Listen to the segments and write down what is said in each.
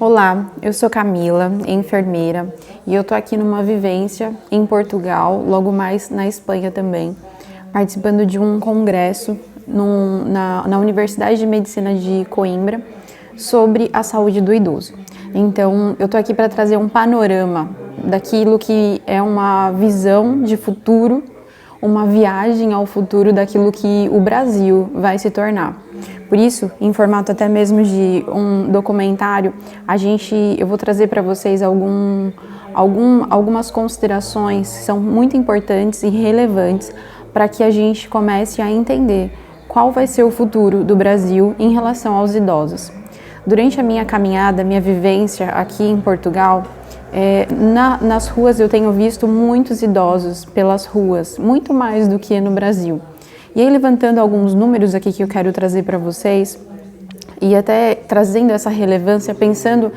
Olá, eu sou Camila, enfermeira, e eu tô aqui numa vivência em Portugal, logo mais na Espanha também, participando de um congresso na Universidade de Medicina de Coimbra sobre a saúde do idoso. Então, eu tô aqui para trazer um panorama daquilo que é uma visão de futuro, uma viagem ao futuro daquilo que o Brasil vai se tornar. Por isso, em formato até mesmo de um documentário, eu vou trazer para vocês algumas considerações que são muito importantes e relevantes para que a gente comece a entender qual vai ser o futuro do Brasil em relação aos idosos. Durante a minha caminhada, minha vivência aqui em Portugal, nas ruas eu tenho visto muitos idosos pelas ruas, muito mais do que no Brasil. E aí, levantando alguns números aqui que eu quero trazer para vocês, e até trazendo essa relevância, pensando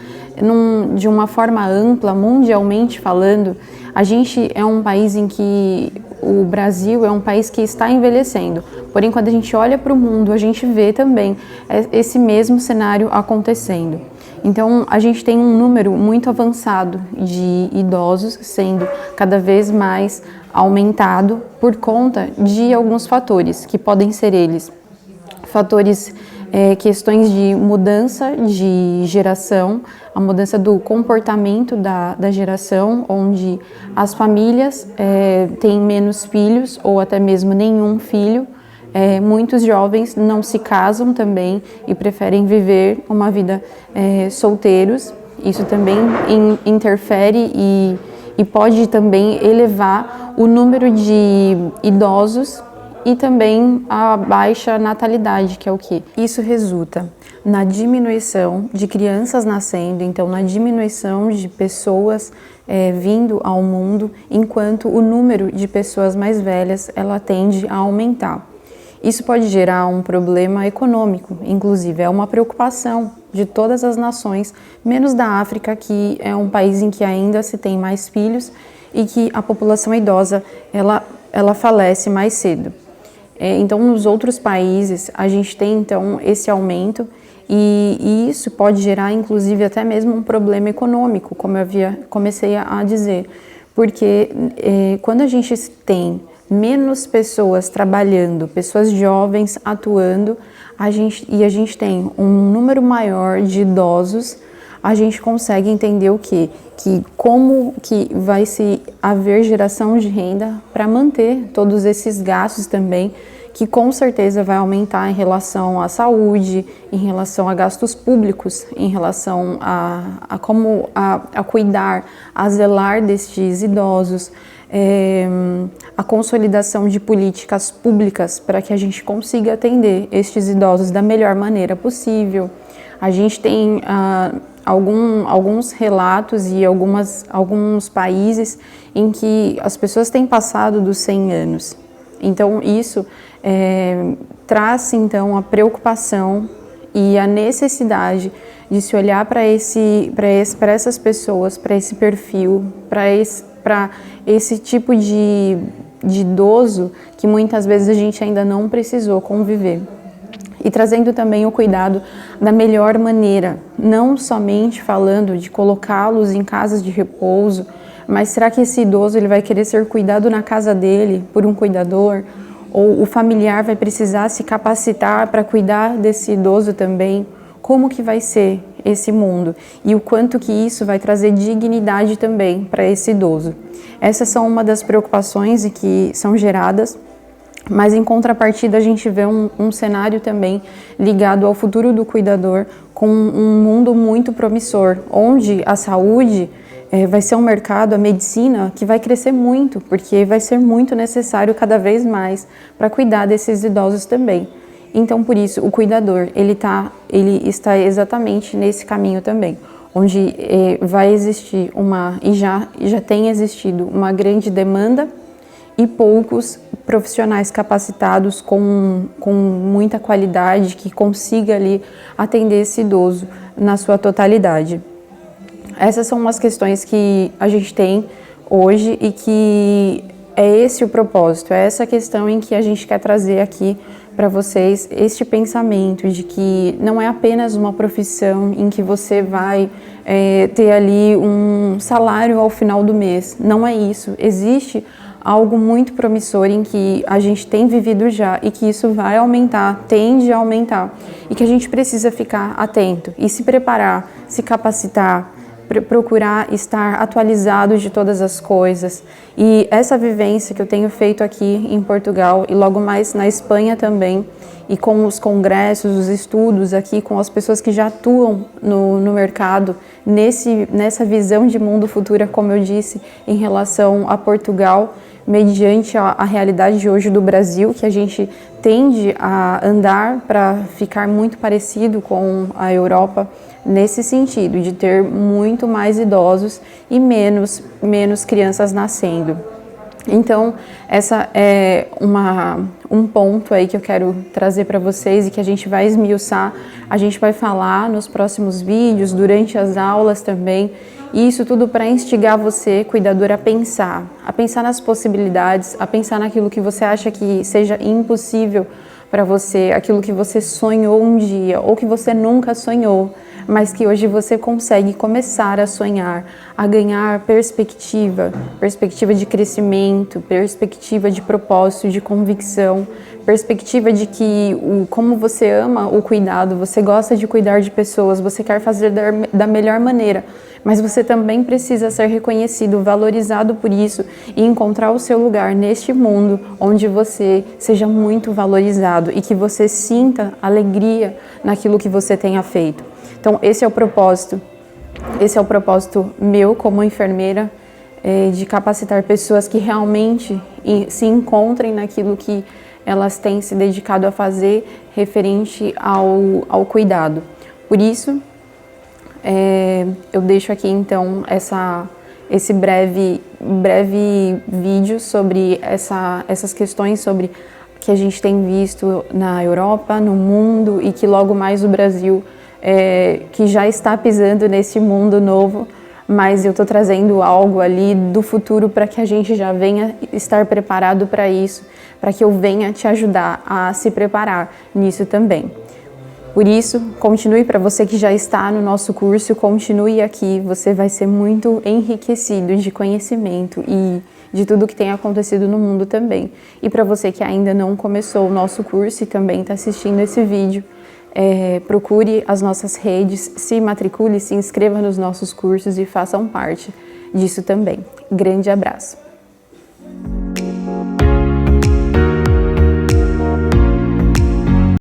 de uma forma ampla, mundialmente falando, a gente é um país em que o Brasil é um país que está envelhecendo. Porém, quando a gente olha para o mundo, a gente vê também esse mesmo cenário acontecendo. Então, a gente tem um número muito avançado de idosos sendo cada vez mais aumentado por conta de alguns fatores, que podem ser eles fatores, questões de mudança de geração, a mudança do comportamento da geração, onde as famílias têm menos filhos ou até mesmo nenhum filho. Muitos jovens não se casam também e preferem viver uma vida solteiros. Isso também interfere e pode também elevar o número de idosos e também a baixa natalidade, que é o quê? Isso resulta na diminuição de crianças nascendo, então na diminuição de pessoas vindo ao mundo, enquanto o número de pessoas mais velhas ela tende a aumentar. Isso pode gerar um problema econômico, inclusive é uma preocupação de todas as nações, menos da África, que é um país em que ainda se tem mais filhos e que a população idosa ela falece mais cedo. Então, nos outros países, a gente tem então esse aumento e isso pode gerar, inclusive, até mesmo um problema econômico, como eu comecei a dizer, porque quando a gente tem menos pessoas trabalhando, pessoas jovens atuando, a gente tem um número maior de idosos, a gente consegue entender o quê? Que como que vai se haver geração de renda para manter todos esses gastos também, que com certeza vai aumentar em relação à saúde, em relação a gastos públicos, em relação a como a cuidar, a zelar destes idosos, a consolidação de políticas públicas para que a gente consiga atender estes idosos da melhor maneira possível. A gente tem alguns relatos e alguns países em que as pessoas têm passado dos 100 anos. Então, isso traz então a preocupação e a necessidade de se olhar para essas pessoas, para esse perfil, para esse tipo de idoso que muitas vezes a gente ainda não precisou conviver. E trazendo também o cuidado da melhor maneira, não somente falando de colocá-los em casas de repouso, mas será que esse idoso ele vai querer ser cuidado na casa dele por um cuidador? Ou o familiar vai precisar se capacitar para cuidar desse idoso também? Como que vai ser esse mundo? E o quanto que isso vai trazer dignidade também para esse idoso? Essas são uma das preocupações que são geradas, mas em contrapartida a gente vê um cenário também ligado ao futuro do cuidador, com um mundo muito promissor, onde a saúde vai ser um mercado, a medicina, que vai crescer muito, porque vai ser muito necessário cada vez mais para cuidar desses idosos também. Então, por isso, o cuidador, ele está exatamente nesse caminho também, onde vai existir e já tem existido uma grande demanda e poucos profissionais capacitados com muita qualidade que consiga ali atender esse idoso na sua totalidade. Essas são umas questões que a gente tem hoje e que é esse o propósito, é essa questão em que a gente quer trazer aqui para vocês este pensamento de que não é apenas uma profissão em que você vai ter ali um salário ao final do mês. Não é isso. Existe algo muito promissor em que a gente tem vivido já e que isso vai aumentar, tende a aumentar, e que a gente precisa ficar atento e se preparar, se capacitar, procurar estar atualizado de todas as coisas. E essa vivência que eu tenho feito aqui em Portugal e logo mais na Espanha também, e com os congressos, os estudos aqui, com as pessoas que já atuam no mercado, nessa visão de mundo futura, como eu disse, em relação a Portugal, mediante a realidade de hoje do Brasil, que a gente tende a andar para ficar muito parecido com a Europa, nesse sentido, de ter muito mais idosos e menos crianças nascendo. Então, essa é um ponto aí que eu quero trazer para vocês e que a gente vai esmiuçar, a gente vai falar nos próximos vídeos, durante as aulas também, e isso tudo para instigar você, cuidador, a pensar nas possibilidades, a pensar naquilo que você acha que seja impossível para você, aquilo que você sonhou um dia ou que você nunca sonhou, mas que hoje você consegue começar a sonhar, a ganhar perspectiva de crescimento, perspectiva de propósito, de convicção, perspectiva de que como você ama o cuidado, você gosta de cuidar de pessoas, você quer fazer da melhor maneira, mas você também precisa ser reconhecido, valorizado por isso e encontrar o seu lugar neste mundo onde você seja muito valorizado e que você sinta alegria naquilo que você tenha feito. Então, esse é o propósito meu como enfermeira, de capacitar pessoas que realmente se encontrem naquilo que elas têm se dedicado a fazer referente ao cuidado. Por isso, eu deixo aqui então esse breve vídeo sobre essas questões sobre que a gente tem visto na Europa, no mundo e que logo mais o Brasil que já está pisando nesse mundo novo, mas eu estou trazendo algo ali do futuro para que a gente já venha estar preparado para isso, para que eu venha te ajudar a se preparar nisso também. Por isso, continue, para você que já está no nosso curso, continue aqui, você vai ser muito enriquecido de conhecimento e de tudo que tem acontecido no mundo também. E para você que ainda não começou o nosso curso e também está assistindo esse vídeo, procure as nossas redes, se matricule, se inscreva nos nossos cursos e façam parte disso também. Grande abraço!